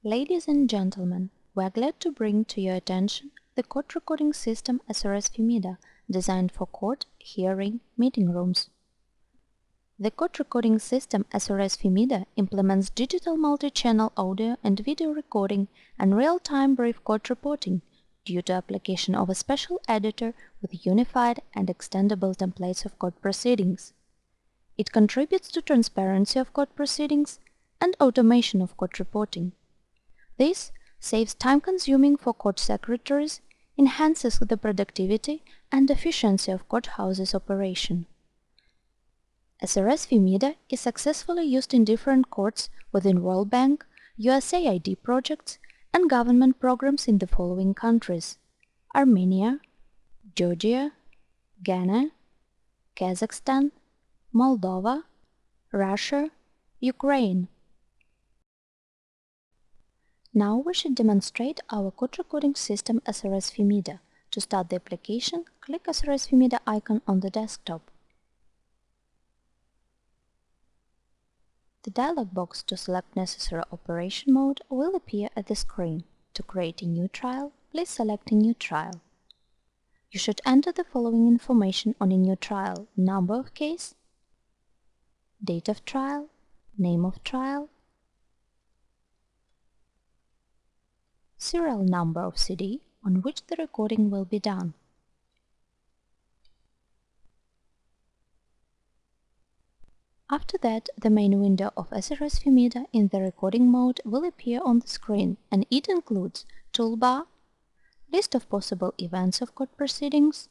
Ladies and gentlemen, we are glad to bring to your attention the court recording system SRS Femida, designed for court, hearing, meeting rooms. The court recording system SRS Femida implements digital multi-channel audio and video recording and real-time brief court reporting due to application of a special editor with unified and extendable templates of court proceedings. It contributes to transparency of court proceedings and automation of court reporting. This saves time consuming for court secretaries, enhances the productivity and efficiency of courthouses' operation. SRS Femida is successfully used in different courts within World Bank, USAID projects, and government programs in the following countries: Armenia, Georgia, Ghana, Kazakhstan, Moldova, Russia, Ukraine. Now we should demonstrate our court recording system SRS Femida. To start the application, click SRS Femida icon on the desktop. The dialog box to select necessary operation mode will appear at the screen. To create a new trial, please select a new trial. You should enter the following information on a new trial: number of case, date of trial, name of trial, serial number of CD on which the recording will be done. After that, the main window of SRS Femida in the recording mode will appear on the screen, and it includes toolbar, list of possible events of court proceedings,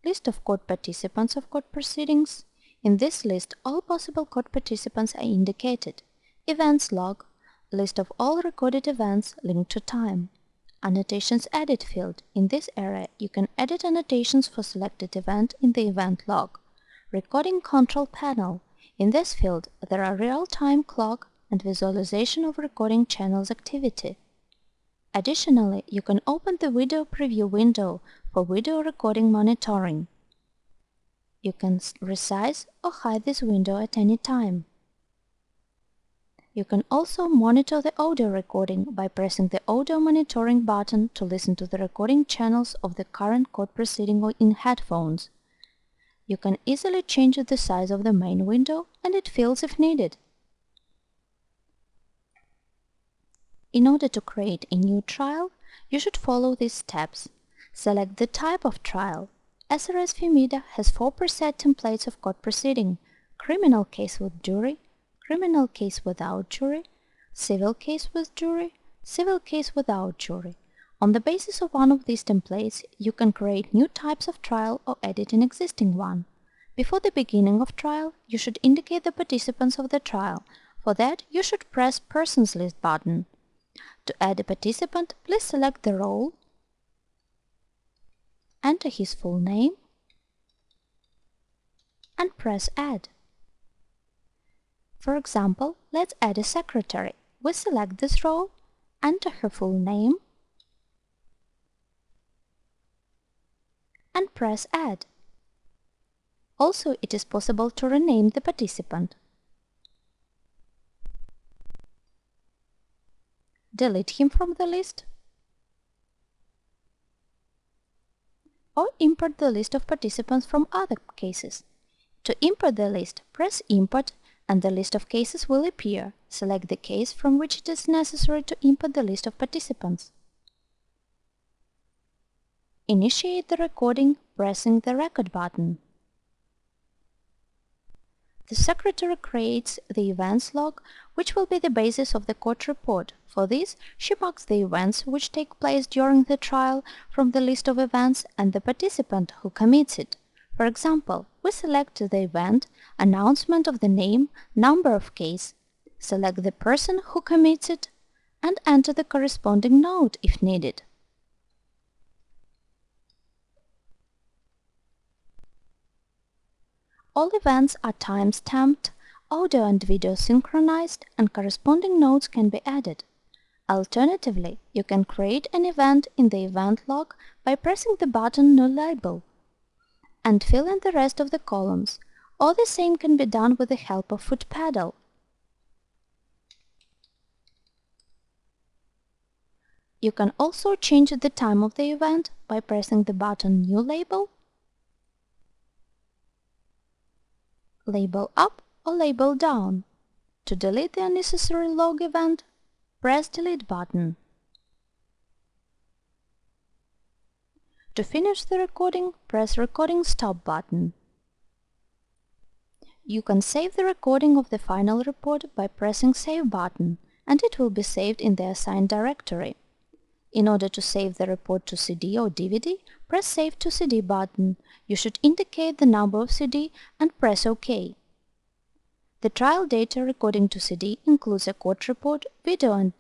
list of court participants of court proceedings. In this list, all possible court participants are indicated, events log, list of all recorded events linked to time, annotations edit field. In this area, you can edit annotations for selected event in the event log, recording control panel. In this field, there are real-time clock and visualization of recording channel's activity. Additionally, you can open the video preview window for video recording monitoring. You can resize or hide this window at any time. You can also monitor the audio recording by pressing the audio monitoring button to listen to the recording channels of the current court proceeding in headphones. You can easily change the size of the main window and its fields if needed. In order to create a new trial, you should follow these steps. Select the type of trial. SRS Femida has 4 preset templates of court proceeding: criminal case with jury, criminal case without jury, civil case with jury, civil case without jury. On the basis of one of these templates, you can create new types of trial or edit an existing one. Before the beginning of trial, you should indicate the participants of the trial. For that, you should press Persons List button. To add a participant, please select the role, enter his full name, and press Add. For example, let's add a secretary. We select this role, enter her full name, and press Add. Also, it is possible to rename the participant. Delete him from the list, or import the list of participants from other cases. To import the list, press Import and the list of cases will appear. Select the case from which it is necessary to import the list of participants. Initiate the recording pressing the Record button. The secretary creates the events log, which will be the basis of the court report. For this, she marks the events which take place during the trial from the list of events and the participant who commits it. For example, we select the event, announcement of the name, number of case, select the person who commits it, and enter the corresponding note if needed. All events are time-stamped, audio and video synchronized, and corresponding notes can be added. Alternatively, you can create an event in the event log by pressing the button New Label and fill in the rest of the columns, or the same can be done with the help of foot pedal. You can also change the time of the event by pressing the button New Label, Label Up or Label Down. To delete the unnecessary log event, press Delete button. To finish the recording, press Recording Stop button. You can save the recording of the final report by pressing Save button, and it will be saved in the assigned directory. In order to save the report to CD or DVD, press Save to CD button. You should indicate the number of CD and press OK. The trial data recording to CD includes a court report, video and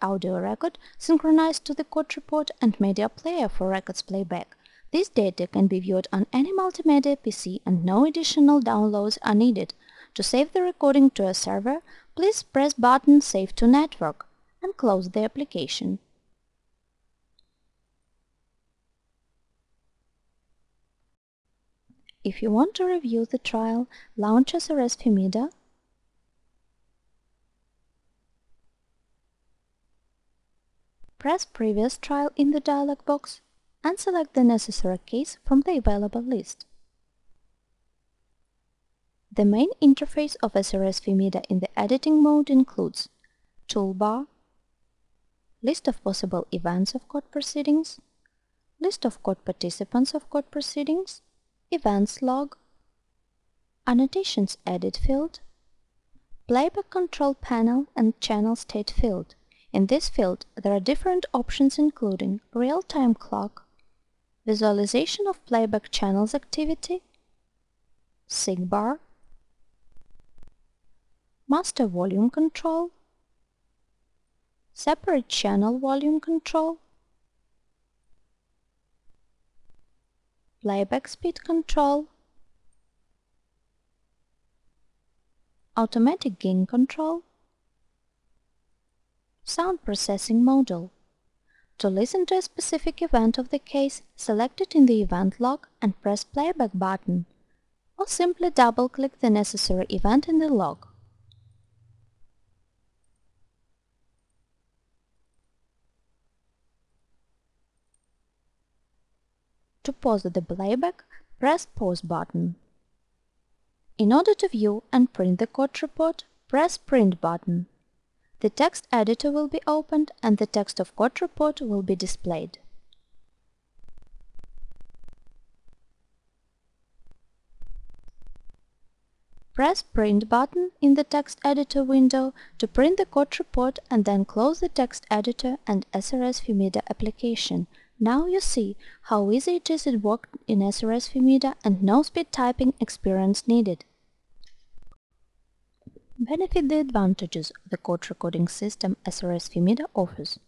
audio record synchronized to the court report, and media player for records playback. This data can be viewed on any multimedia PC and no additional downloads are needed. To save the recording to a server, please press button Save to Network and close the application. If you want to review the trial, launch SRS Femida, press Previous Trial in the dialog box and select the necessary case from the available list. The main interface of SRS Femida in the editing mode includes Toolbar, List of possible events of court proceedings, List of court participants of court proceedings, Events log, Annotations edit field, Playback control panel and channel state field. In this field, there are different options including real-time clock, visualization of playback channels activity, SIG-bar, master volume control, separate channel volume control, playback speed control, automatic gain control, sound processing module. To listen to a specific event of the case, select it in the event log and press Playback button, or simply double-click the necessary event in the log. To pause the playback, press Pause button. In order to view and print the court report, press Print button. The text editor will be opened and the text of court report will be displayed. Press Print button in the text editor window to print the court report and then close the text editor and SRS Femida application. Now you see how easy it is to work in SRS Femida and no speed typing experience needed. Benefit the advantages of the court recording system SRS Femida offers.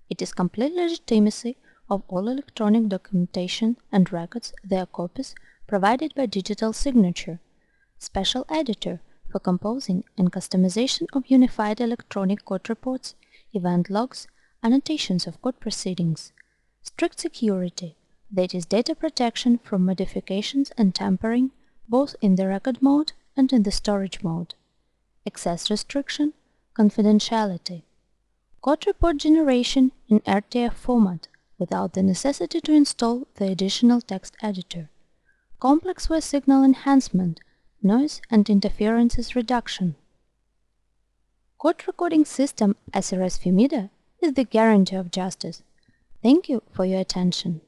It is complete legitimacy of all electronic documentation and records, their copies, provided by digital signature. Special editor for composing and customization of unified electronic court reports, event logs, annotations of court proceedings. Strict security, that is data protection from modifications and tampering, both in the record mode and in the storage mode. Access restriction, confidentiality. Court report generation in RTF format without the necessity to install the additional text editor. Complex voice signal enhancement, noise and interferences reduction. Court recording system SRS Femida is the guarantee of justice. Thank you for your attention.